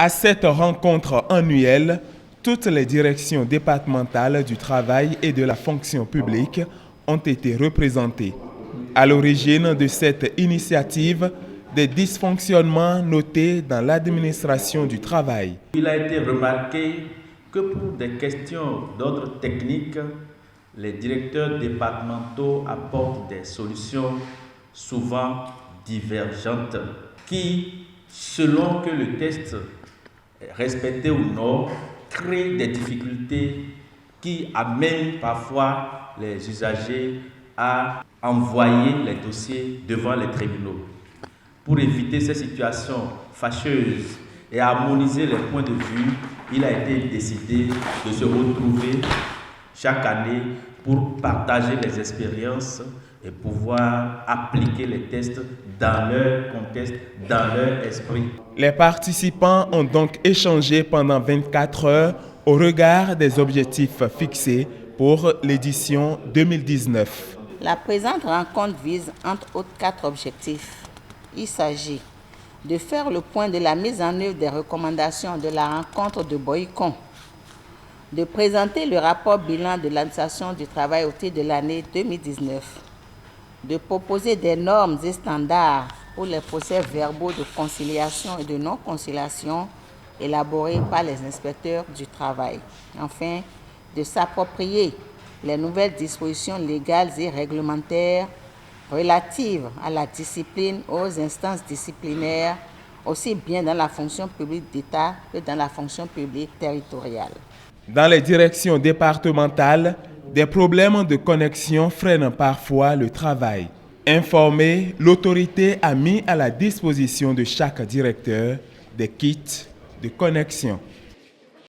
À cette rencontre annuelle, toutes les directions départementales du travail et de la fonction publique ont été représentées. À l'origine de cette initiative, des dysfonctionnements notés dans l'administration du travail. Il a été remarqué que pour des questions d'ordre technique, les directeurs départementaux apportent des solutions souvent divergentes qui, selon que le test est respecté ou non, créent des difficultés qui amènent parfois les usagers à envoyer les dossiers devant les tribunaux. Pour éviter ces situations fâcheuses et harmoniser les points de vue, il a été décidé de se retrouver chaque année pour partager les expériences et pouvoir appliquer les tests dans leur contexte, dans leur esprit. Les participants ont donc échangé pendant 24 heures au regard des objectifs fixés pour l'édition 2019. La présente rencontre vise entre autres 4 objectifs. Il s'agit de faire le point de la mise en œuvre des recommandations de la rencontre de Boycon, de présenter le rapport bilan de l'administration du travail au titre de l'année 2019, de proposer des normes et standards pour les procès-verbaux de conciliation et de non-conciliation élaborés par les inspecteurs du travail. Enfin, de s'approprier les nouvelles dispositions légales et réglementaires relatives à la discipline, aux instances disciplinaires, aussi bien dans la fonction publique d'État que dans la fonction publique territoriale. Dans les directions départementales, des problèmes de connexion freinent parfois le travail. Informée, l'autorité a mis à la disposition de chaque directeur des kits de connexion.